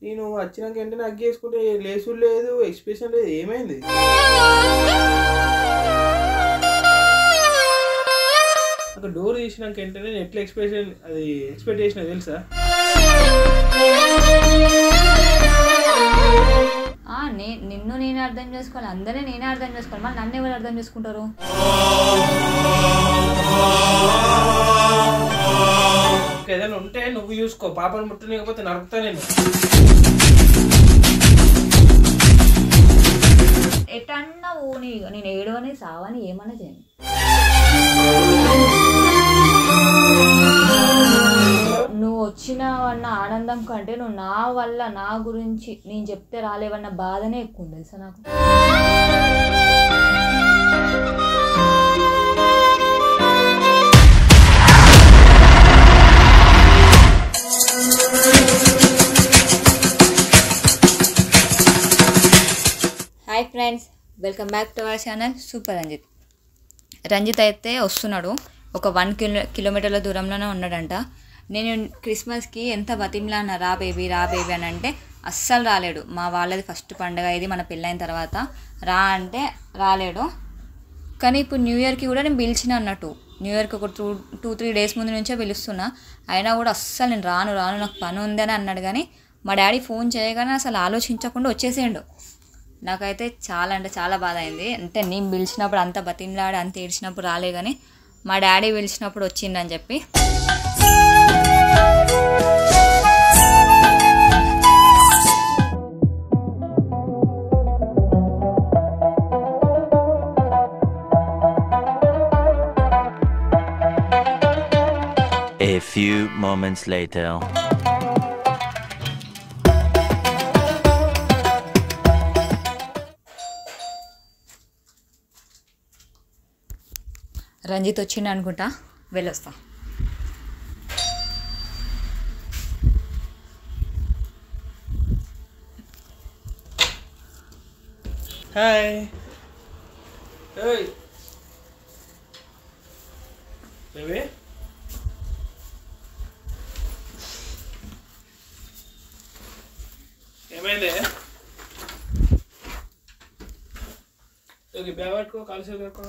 నేను వచ్చినాక వెంటనే అగ్గేసుకుంటే లేసుడు లేదు, ఎక్స్ప్రెషన్ లేదు, ఏమైంది? అక్కడ డోర్ తీసినాక వెంటనే ఎట్లా ఎక్స్పెక్ట్ చేసిన తెలుసా? నిన్ను నేనే అర్థం చేసుకోవాలి, అందరినీ నేనే అర్థం చేసుకోవాలి, మరి నన్ను ఎవరు అర్థం చేసుకుంటారు? ఏదైనా ఉంటే నువ్వు చూసుకో, పాపను ముట్టలేకపోతే నరుకుతా నేను. ఎటన్నా ఊని నేను ఏడవని సావని ఏమన్నా చేయను. నువ్వు వచ్చినావన్న ఆనందం కంటే నువ్వు నా వల్ల నా గురించి నేను చెప్తే రాలేవన్న బాధనే ఎక్కువ ఉంది తెలుసా నాకు. Hi friends, welcome back to our channel super Ranjith. Ranjith అయితే వస్తున్నాడు, ఒక 1 కిలోమీటర్ల దూరంలోనే ఉన్నాడంట. నేను క్రిస్మస్కి ఎంత బతిమ్లాన్న రా బేబీ అని అంటే అస్సలు రాలేడు. మా వాళ్ళది ఫస్ట్ పండుగ ఇది, మన పెళ్ళైన తర్వాత రా అంటే రాలేడు. కానీ ఇప్పుడు న్యూ ఇయర్కి కూడా నేను పిలిచిన అన్నట్టు, న్యూ ఇయర్కి ఒక 2-3 డేస్ ముందు నుంచే పిలుస్తున్నా. అయినా కూడా అస్సలు నేను రాను నాకు పని ఉందని అన్నాడు. కానీ మా డాడీ ఫోన్ చేయగానే అసలు ఆలోచించకుండా వచ్చేసేయండు. నాకైతే చాలా అంటే చాలా బాధ అయింది. అంటే నేను పిలిచినప్పుడు అంత బతిమలాడి అంత ఏడ్చినప్పుడు రాలే, కానీ మా డాడీ పిలిచినప్పుడు వచ్చిందని చెప్పి. A few moments later. Ranjith వచ్చిండు అనుకుంటా, వెళ్ళొస్తా. హాయ్. బేబీ ఏమైంది? బ్యాగ్ పట్టుకో, కాలు కట్టుకో.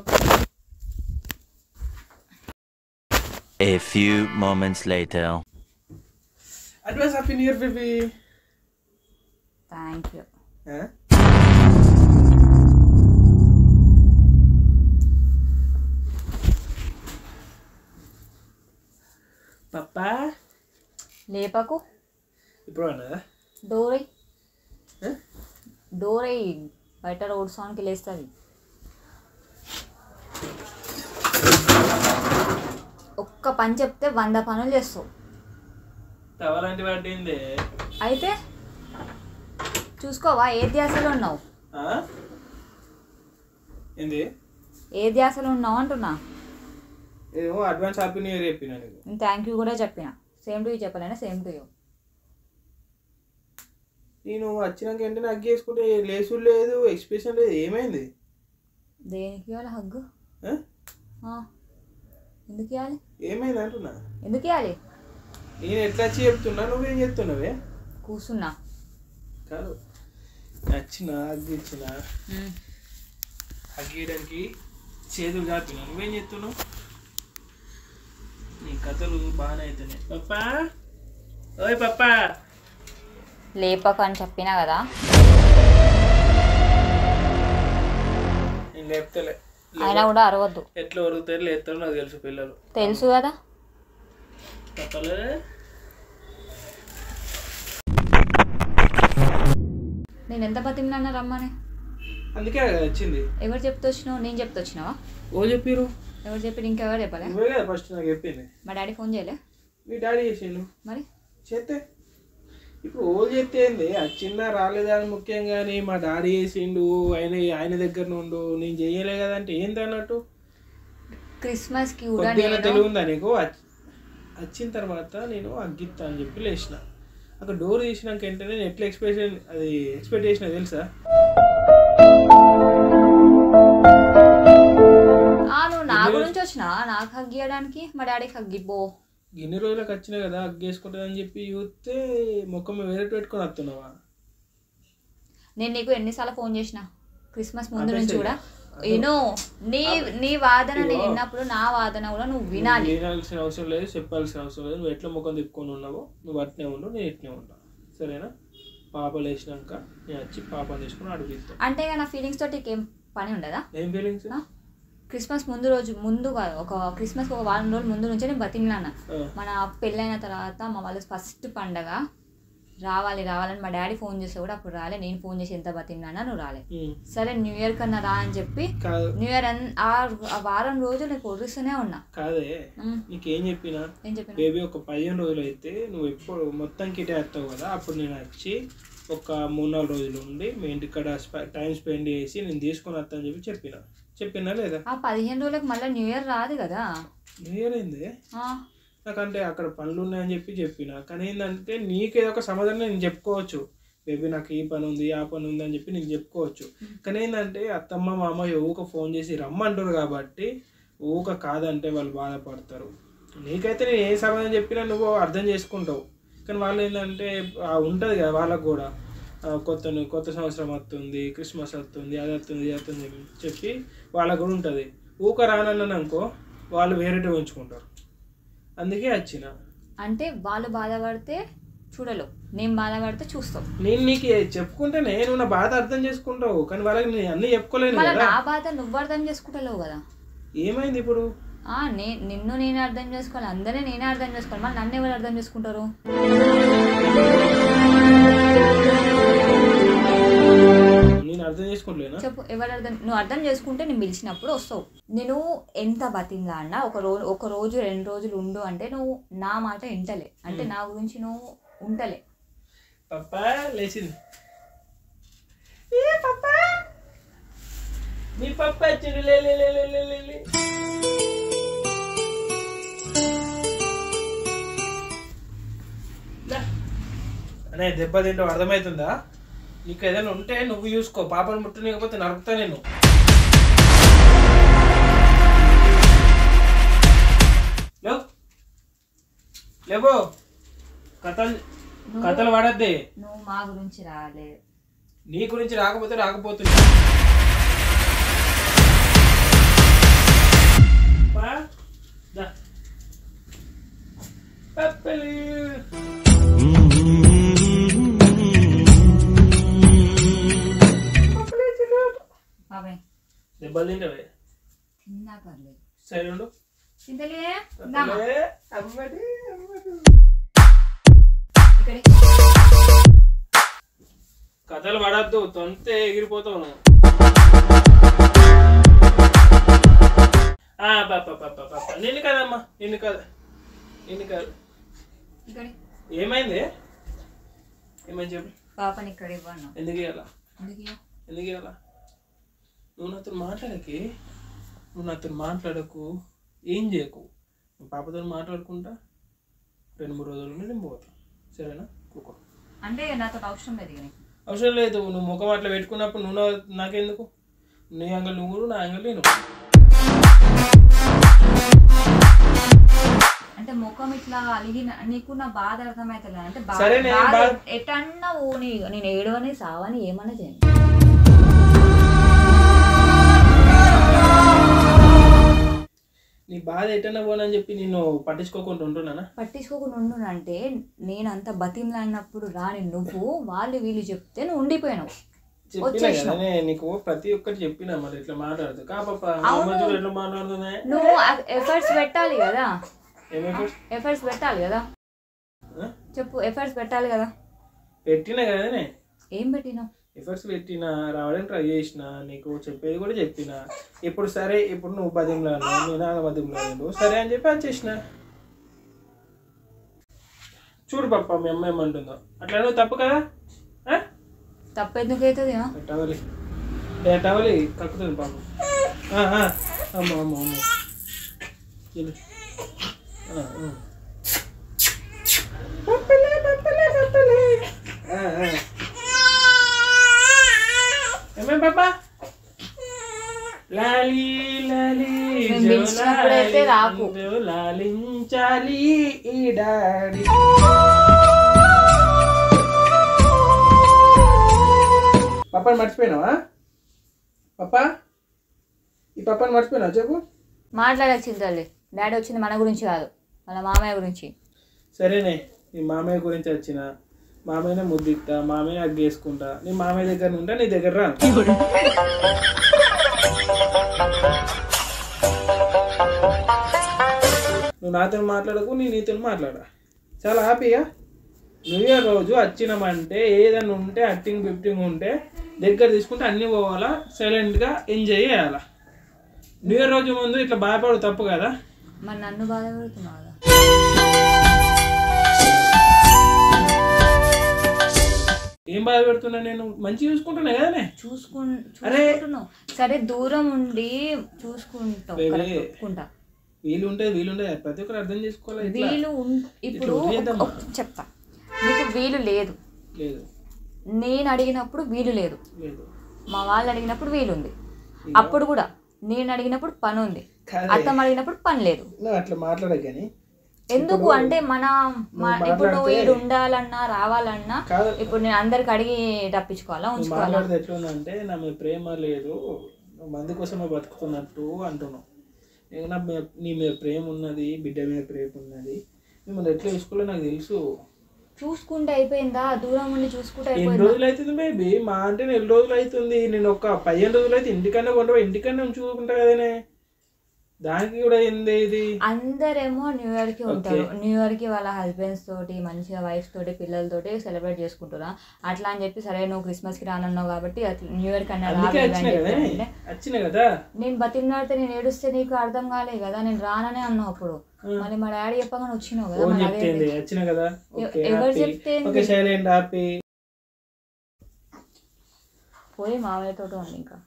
A few moments later. Advance Happy New Year, baby. Thank you. Papa. లేపకు. ఇప్పుడు అన్నదా? డోరై బయట రోడ్ సౌండ్కి లేస్తుంది. ఒక్క పని చెప్తే 100 పనులు చేస్తావు. తవలాంటి పట్టింది అయితే చూసుకోవా, ఏ ధ్యాసలో ఉన్నావు? ఏంది ఏ ధ్యాసలో ఉన్నావు అంటున్నా. ఏమో అడ్వాన్స్ హ్యాపీ న్యూ ఇయర్ చెప్పినా నీకు. నేను థ్యాంక్ యూ కూడా చెప్పిన. సేమ్ టు యూ చెప్పలేనా? Same to you. నేను వచ్చినాక వెంటనే అగ్గేసుకుంటే లేసుడు లేదు, ఎక్స్ప్రెషన్ లేదు, ఏమైంది? దేనికి ఇవ్వాలి హగ్గు? ఎందుకు ఇవ్వాలి? ఏమైంది అంటున్నా. ఎందుకు ఇవ్వాలి? నేను ఎట్లా వచ్చి చెప్తున్నా, నువ్వేం చెప్తున్నావే? కూర్చున్నా కాదు, నచ్చిన అగ్గిచ్చిన అగ్గేయడానికి చేతులు చాపినా, నువ్వేం చెప్తున్నావు? నీ కథలు బాగానే అవుతున్నాయి. పప్పా, ఓయ్ పప్పా. లేపక అని చెప్పినా కదా. నేను లేపుతలే, అయినా కూడా అరవద్దు. ఎట్లా ఒరుగుతారు లేస్తారు నాకు తెలుసు, పిల్లలు తెలుసు కదా. తప్పలే. నేను ఎంత బతిమినా రమ్మని, అందుకే వచ్చింది. ఎవరు చెప్తూ వచ్చినావు? నేను చెప్తూ వచ్చినావా? ఓ చెప్పిరు. ఎవరు చెప్పి? ఇంకెవరు చెప్పలే? నువ్వే కదా ఫస్ట్ నాకు చెప్పింది. మా డాడీ ఫోన్ చేయలే? మీ డాడీ చేసిండు. మరి చేస్తే ఇప్పుడు ఓళ్ళు చెప్తే ఏంది? వచ్చిందా రాలేదని ముఖ్యం, కానీ మా డాడీ చేసిండు, ఆయన దగ్గర నుండు, నేను చెయ్యలే కదా అంటే ఏంది అన్నట్టు? క్రిస్మస్కి కూడా తెలివి ఉందా నీకు? వచ్చిన తర్వాత నేను అగ్గిత్తా అని చెప్పి లేచిన. అక్కడ డోర్ తీసినాక వెంటనే నేను ఎట్లా ఎక్స్పెక్ట్ చేసిన తెలుసా? నువ్వు నా గురించి వచ్చినా నాకు హగ్ ఇవ్వడానికి? మా డాడీకి హగ్ ఇవ్వో, గిన్ని రోజులకు వచ్చినా కదా అగ్గేసుకుంటుంది అని చెప్పి చూస్తే ముఖం వేరే పెట్టుకొని వస్తున్నావా? నేను నీకు ఎన్నిసార్లు ఫోన్ చేసిన క్రిస్మస్ ముందు నుంచి కూడా నీ వాదన నేను విన్నప్పుడు నా వాదన కూడా నువ్వు వినాలి. వినాల్సిన అవసరం లేదు, చెప్పాల్సిన అవసరం లేదు. నువ్వు ఎట్లా ముఖం తిప్పుకొని ఉన్నావో నువ్వు అట్నే ఉండు, నేను ఎట్నే ఉంటా, సరేనా? పాపలు వేసినాక నేను వచ్చి పాపను తీసుకుని అడుగుతాను. అంటే నా ఫీలింగ్స్ తోటి ఏం పని ఉండదా? ఏం ఫీలింగ్స్? క్రిస్మస్ ముందు కాదు, ఒక క్రిస్మస్ ఒక వారం రోజుల ముందు నుంచే నేను బతిమిలాన్న. మన పెళ్ళైన తర్వాత మా వాళ్ళు ఫస్ట్ పండగ రావాలని మా డాడీ ఫోన్ చేస్తే కూడా అప్పుడు రాలే. నేను ఫోన్ చేసి ఎంత బతిమిలాన్నా, నువ్వు రాలే. సరే న్యూ ఇయర్ కన్నా రా అని చెప్పి న్యూ ఇయర్ ఆ వారం రోజులు నీకు ఒర్రిస్తూనే ఉన్నా. కాదే నీకేం చెప్పినా బేబీ ఒక 15 రోజులు అయితే నువ్వు ఎప్పుడు మొత్తం కిటే వస్తావు కదా, అప్పుడు నేను వచ్చి ఒక 3-4 రోజులు ఉండి మీ ఇంటికాడ టైం స్పెండ్ చేసి నేను తీసుకొని వస్తా అని చెప్పినా లేదా? ఆ 15 రోజులకు మళ్ళీ న్యూ ఇయర్ రాదు కదా. న్యూ ఇయర్ అయింది నాకంటే అక్కడ పనులు ఉన్నాయని చెప్పిన. కానీ ఏంటంటే నీకేదో ఒక సమాధానం నేను చెప్పుకోవచ్చు, బేబీ నాకు ఈ పని ఉంది ఆ పని ఉంది అని చెప్పి నేను చెప్పుకోవచ్చు. కానీ ఏంటంటే అత్తమ్మ మామ ఊక ఫోన్ చేసి రమ్మంటారు కాబట్టి ఊక కాదంటే వాళ్ళు బాధపడతారు. నీకైతే నేను ఏ సమాధానం చెప్పినా నువ్వు అర్థం చేసుకుంటావు. కానీ వాళ్ళు ఏంటంటే ఉంటుంది కదా వాళ్ళకు కూడా, కొత్త సంవత్సరం వస్తుంది, క్రిస్మస్ వస్తుంది, అది వస్తుంది ఇది వస్తుంది చెప్పి వాళ్ళకు కూడా ఉంటుంది. ఊక రానన్నాను అనుకో వాళ్ళు వేరేటి ఉంచుకుంటారు. అందుకే వచ్చిన. అంటే వాళ్ళు బాధపడితే చూడలేవు, నేను బాధపడితే చూస్తావు. నేను నీకు చెప్పుకుంటే నేను నా బాధ అర్థం చేసుకుంటావు, కానీ వాళ్ళకి నేను అన్నీ చెప్పుకోలేను కదా. నా బాధ నువ్వు అర్థం చేసుకుంటలేవు కదా. ఏమైంది ఇప్పుడు? నిన్ను నేనే అర్థం చేసుకోవాలి, అందరినీ నేనే అర్థం చేసుకోవాలి, మరి నన్ను ఎవరు అర్థం చేసుకుంటారు? నేను అర్థం చేసుకోలేనా? చెప్పు, ఎవరు నువ్వు అర్థం చేసుకుంటే నేను పిలిచినప్పుడు వస్తావు. నేను ఎంత బతిందా అన్న ఒక రోజు 2 రోజులు ఉండు అంటే నువ్వు నా మాట వింటలే, అంటే నా గురించి నువ్వు ఉంటలే. పప్పా లేచింది, మీ పప్ప వచ్చిండు, లే అనే దెబ్బ తింటావు అర్థమవుతుందా? నీకు ఏదైనా ఉంటే నువ్వు చూసుకో, పాపను ముట్టనికపోతే నరుకుతా నేను. లేవో కథలు పడద్ది. నువ్వు మా గురించి రాలేదు, నీ గురించి రాకపోతుంది. దెబ్బలు తింటావే? తిన్నా పర్లేదు, సరే ఉండు. కథలు పడద్దు, తొంతే ఎగిరిపోతావు నువ్వు. నిన్ను కదమ్మా, నిన్ను కాదు. ఏమైంది చెప్పు. పాపని ఇక్కడ ఇవ్వను. ఎందుకు ఇవ్వాలా? నువ్వు నాతో మాట్లాడకు, ఏం చేయకు. నువ్వు పాపతో మాట్లాడుకుంటా 2-3 రోజులు నేను పోతా, సరేనా? కూకో. అంటే నాతో అవసరం లేదు. అవసరం లేదు, నువ్వు ముఖం అట్లా పెట్టుకున్నప్పుడు నువ్వు నాకెందుకు? నీ అంగల్ నువ్వు, నా అంగల్ నేను. అంటే ముఖం ఇట్లా అలిగి నీకు నా బాధ అర్థమవుతుంది. అంటే ఎటన్నా ఓని నేను ఏడవని సావని ఏమన్నా చేయండి. నీ బాధ ఎటన్నా పోనని చెప్పి నేను పట్టించుకోకుండా ఉంటున్నా అంటే నేను అంత బతిమలాడినప్పుడు రాని నువ్వు వాళ్ళు వీళ్ళు చెప్తే నువ్వు ఉండిపోయావు. నీకు ప్రతి ఒక్కటి చెప్పినా మరి ఇట్లా మాట్లాడదు ఎట్లా మాట్లాడుతున్నా. నువ్వు ఎఫర్ట్స్ పెట్టాలి కదా, చెప్పు. ఎఫర్ట్స్ పెట్టాలి కదా. పెట్టినా కదనే. ఏం పెట్టినావు? ఎఫర్ట్స్ పెట్టినా, రావడానికి ట్రై చేసిన, నీకు చెప్పేది కూడా చెప్పిన. ఇప్పుడు సరే, ఇప్పుడు నువ్వు బతిమలాను, నేను బతిమలాను, సరే అని చెప్పి వచ్చేసిన. చూడు పప్ప, మీ అమ్మ ఏమంటుందో. అట్లా నువ్వు తప్పు కదా. తప్పు ఎందుకు అవుతుంది? టవలి కక్కుతుంది పాపం. అమ్మ పిలిచినప్పుడైతే రాకు. లాలించాలి ఈ డాడీ. పప్పని మర్చిపోయినావా? పప్ప ఈ పప్పని మర్చిపోయినావా చెప్పు. మాట్లాడచ్చింది తల్లి. డాడీ వచ్చింది మన గురించి కాదు, మన మామయ్య గురించి. సరేనే, నీ మామయ్య గురించి వచ్చిన మామయ్యనే ముద్దిస్తా, మామయ్య అగ్గేసుకుంటా, నీ మామయ్య దగ్గర ఉంటా, నీ దగ్గర రా. నువ్వు నాతో మాట్లాడకు, నీతో మాట్లాడా. చాలా హ్యాపీగా న్యూ ఇయర్ రోజు వచ్చినామంటే ఏదైనా ఉంటే యాక్టింగ్ ఫిఫ్టింగ్ ఉంటే దగ్గర తీసుకుంటే అన్నీ పోవాలా, సైలెంట్గా ఎంజాయ్ చేయాలా. న్యూ ఇయర్ రోజు ముందు ఇట్లా బాధపడు తప్పు కదా. మరి నన్ను బాధపడుతున్నావు కదా. ఏం బాధ పెడుతున్నా? నేను మంచిగా చూసుకుంటున్నా కదనే. చూసుకుంటున్నావు సరే, దూరం ఉండి చూసుకుంటావు. వీలు ఉంటుంది, ప్రతి ఒక్కరు అర్థం చేసుకోవాలి. వీలు ఇప్పుడు చెప్తా, నీకు వీలు లేదు, నేను అడిగినప్పుడు వీలు లేదు, మా వాళ్ళు అడిగినప్పుడు వీలుంది. అప్పుడు కూడా నేను అడిగినప్పుడు పని ఉంది, అత్తమ్మ అడిగినప్పుడు పని లేదు. అట్లా మాట్లాడగాని ఎందుకు అంటే ఇప్పుడు నువ్వు వీడు ఉండాలన్నా రావాలన్నా ఇప్పుడు నేను అందరికి అడిగి తప్పించుకోవాలా, ఉంచుకోవాలా? ఎట్లుందంటే నా మీద ప్రేమ లేదు, మంది కోసమే బతుకుతున్నట్టు అంటున్నావు. నీ మీద ప్రేమ ఉన్నది, బిడ్డ మీద ప్రేమ ఉన్నది, మిమ్మల్ని ఎట్లా చూసుకోవాలో నాకు తెలుసు. చూసుకుంటే అయిపోయిందా? దూరం ఉండి చూసుకుంటే ఎన్ని రోజులు అవుతుంది బేబీ? మా అంటే 4 రోజులు అవుతుంది. నేను ఒక 15 రోజులు అయితే ఇంటికన్నా కొండ ఇంటికన్నా ఉంచుకుంటా కదనే. దానికి కూడా ఏంది ఇది? అందరేమో న్యూ ఇయర్ కి ఉంటారు, న్యూ ఇయర్ కి వాళ్ళ హస్బెండ్స్ తోటి మంచిగా వైఫ్ తోటి పిల్లలతోటి సెలబ్రేట్ చేసుకుంటారా. అట్లా అని చెప్పి సరే నువ్వు క్రిస్మస్ కి రానన్నావు కాబట్టి న్యూ ఇయర్ కన్నా వచ్చిన కదా. నేను బతిమలాడితే నేను ఏడుస్తే నీకు అర్థం కాలేదు కదా, నేను రాననే అన్నావు. అప్పుడు మళ్ళీ మా డాడీ చెప్పగానే వచ్చినావు కదా. వచ్చిన కదా, ఎవరు చెప్తే పోయి మామయ్యతో ఉంది ఇంకా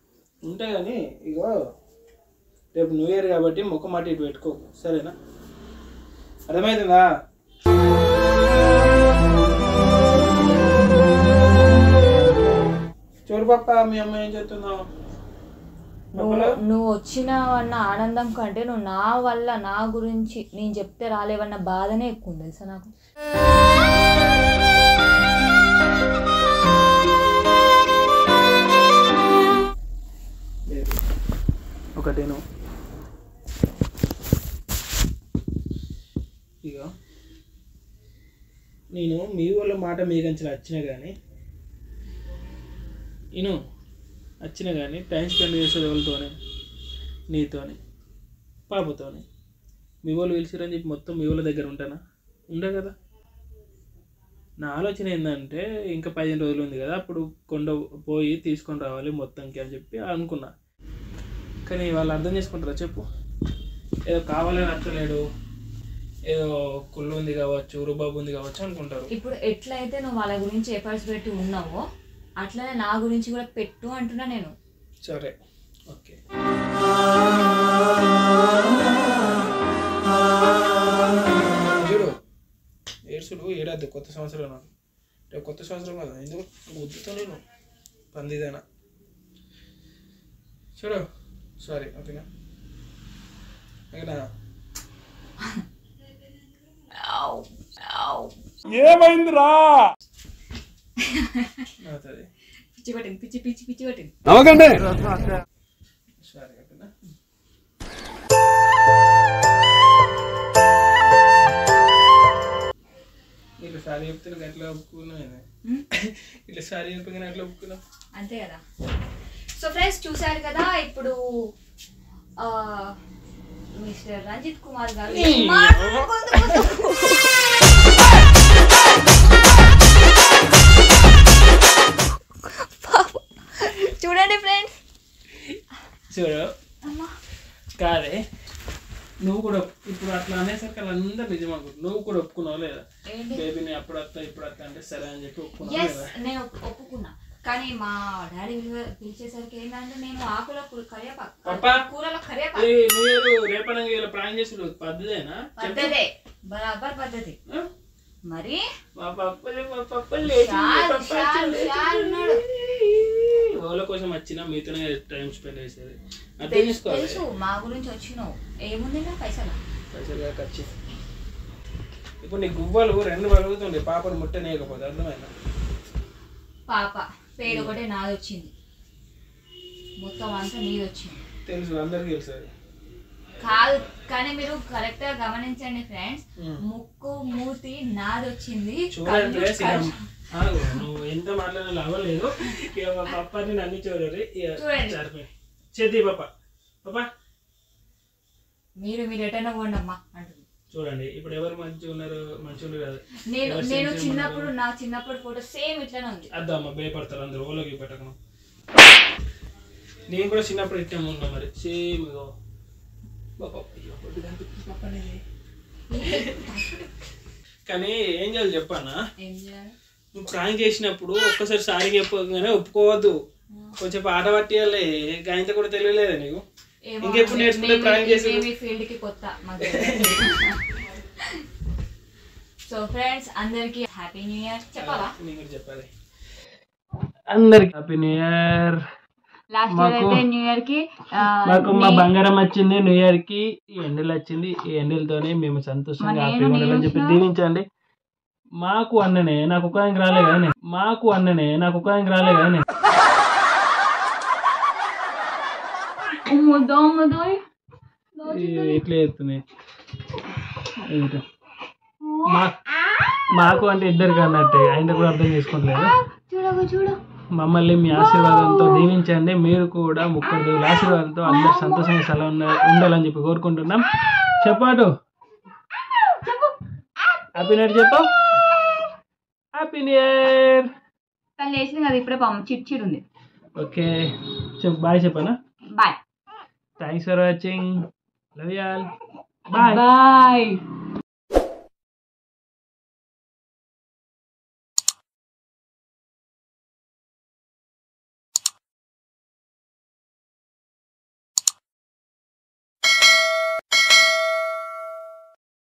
ఉంటాయి కానీ. ఇగో రేపు న్యూ ఇయర్ కాబట్టి ముఖం మాట ఇటు పెట్టుకో, సరేనా? అర్థమవుతుందా? చూడు పాప, మీ అమ్మ ఏం చెప్తున్నావు? నువ్వు వచ్చినావన్న ఆనందం కంటే నువ్వు నా వల్ల నా గురించి నేను చెప్తే రాలేవన్న బాధనే ఎక్కువ ఉంది తెలుసా నాకు. ఒకటేను ఇక నేను మీ వాళ్ళ మాట మీకంచెలు వచ్చినా కానీ వచ్చినా కానీ టైం స్పెండ్ చేసేది వాళ్ళతోనే, నీతోనే, పాపతోనే. మీ వాళ్ళు పిలిచిరని చెప్పి మొత్తం మీ వాళ్ళ దగ్గర ఉంటానా? ఉండే కదా. నా ఆలోచన ఏంటంటే ఇంకా 15 రోజులు ఉంది కదా, అప్పుడు కొండ పోయి తీసుకొని రావాలి మొత్తంకి అని చెప్పి అనుకున్నా. కానీ వాళ్ళు అర్థం చేసుకుంటారా చెప్పు? ఏదో కావాలని నచ్చలేడు, ఏదో కుళ్ళు ఉంది కావచ్చు, రుబాబు ఉంది కావచ్చు అనుకుంటారు. ఇప్పుడు ఎట్లయితే నువ్వు వాళ్ళ గురించి ఎఫర్ట్స్ పెట్టి ఉన్నావో అట్లనే నా గురించి కూడా పెట్టు అంటున్నా నేను. సరే, ఓకే. చూడు, ఏడ్చుడు ఏడాది కొత్త సంవత్సరం. రేపు కొత్త సంవత్సరం కదా, ఎందుకు బుద్ధితో నేను పందిదేనా. చూడు, సారీ, ఓకేనా? ఏమైందిరా? పిచ్చి పట్టింది, పిచ్చి పిచ్చి పిచ్చి పట్టింది. సారీ, ఓకేనా? ఇట్లా సారీ చెప్తే నువ్వు ఎట్లా ఒప్పుకున్నావు? ఇట్లా సారీ చెప్పి ఎట్లా ఒప్పుకున్నావు? అంతే కదా. సో ఫ్రెండ్స్ చూసారు కదా, ఇప్పుడు మిస్టర్ రంజిత్ కుమార్ గారు చూడండి ఫ్రెండ్స్. చూడు కాదే, నువ్వు కూడా ఇప్పుడు అట్లా అనేసరికి అందరు నిజం అనుకుంటు. నువ్వు కూడా ఒప్పుకున్నావు లేదా? బేబీని అప్పుడు వస్తా ఇప్పుడు వస్తా అంటే సరే అని చెప్పి ఒప్పుకున్నావు లేదా? నేను ఒప్పుకున్నా, కానీ మా డాడీ పిలిచేసరికి ఏంటంటే నేను ఆకుల కూరలో రేపనంగా ఇలా ప్లాన్ చేసి పద్ధతేనా? పద్ధతే, బరాబర్ పద్ధతి. మరి మా పప్పలే వాళ్ళ కోసం వచ్చినా మీతోనే టైం స్పెండ్ చేసేది. అర్థం చేసుకోవాలి. తెలుసు మా గురించి వచ్చినావు, ఏముంది నా పైసలు ఖర్చు. ఇప్పుడు నీ గువ్వలు 2 పలుగుతుండే పాపను ముట్టనేయకపోతే, అర్థమైనా? పాప పేరు ఒకటే నాది వచ్చింది, మొత్తం అంతా నీది వచ్చింది. తెలుసు, అందరికీ తెలుసు అది. కాదు కానీ మీరు కరెక్ట్ గా గమనించండి ఫ్రెండ్స్, ముక్కు మూతి నాది వచ్చింది. చూడండి నువ్వు ఎంత మాట్లాడినా లాభం లేదు. ఇక మా పప్పని నన్ను చూడండి చేతి పాప పాప మీరు ఎటైనా పోండి అమ్మా అంటుంది. చూడండి ఇప్పుడు ఎవరు మంచిగా ఉన్నారు, మంచిగా కాదు. నేను చిన్నప్పుడు నా చిన్నప్పుడు ఫోటో సేమ్ ఇట్లానే ఉంది. అద్దమ్మా భయపడతారు అందరూ, ఓలోకి పెట్టకను. నేను కూడా చిన్నప్పుడు ఇట్టే ఉన్నా మరి సేమ్. కానీ ఏం చేయాలి చెప్పానా, నువ్వు ప్రాంక్ చేసినప్పుడు ఒక్కసారి సారీ చెప్పగానే ఒప్పుకోవద్దు, కొంచెం పాట పట్టియాలి. గాయంతో కూడా తెలియలేదా నీకు? ఇంకెప్పుడు నేర్చుకుంటే ప్రాంక్ చేసి ఫీల్డ్ కి కొత్త. సో ఫ్రెండ్స్ అందరికి హ్యాపీ న్యూ ఇయర్ చెప్పాలా? నేను చెప్పాలి అందరికి happy new year. Last year అయితే న్యూ ఇయర్ కి మాకు మా బంగారం వచ్చింది, న్యూ ఇయర్ కి ఈ ఎండలు వచ్చింది. ఈ ఎండలతోనే మేము సంతోషంగా హ్యాపీగా ఉండాలని చెప్పి దీవించండి. మాకు అన్ననే నాకు ఒక ఆయనకి రాలే కానీ, మాకు అన్ననే నాకు ఒక ఆయనకి రాలే కానీ. ఇట్లా చెప్తున్నాయి. మాకు అంటే ఇద్దరికి అన్నట్టే, ఆయన కూడా అర్థం చేసుకోవట్లేదు. మమ్మల్ని మీ ఆశీర్వాదంతో దీవించండి. మీరు కూడా 30 దేవుల ఆశీర్వాదంతో అందరు సంతోషంగా సెలవు ఉండాలని చెప్పి కోరుకుంటున్నాం. చెప్పాడు హ్యాపీ న్యూ ఇయర్ చెప్పు. Happy new year. తను లేచింది కదా ఇప్పుడే, చిట్ ఉంది. ఓకే చెప్పు, బాయ్ చెప్పనా? Bye. Thanks for watching. Love you all. Bye. Bye.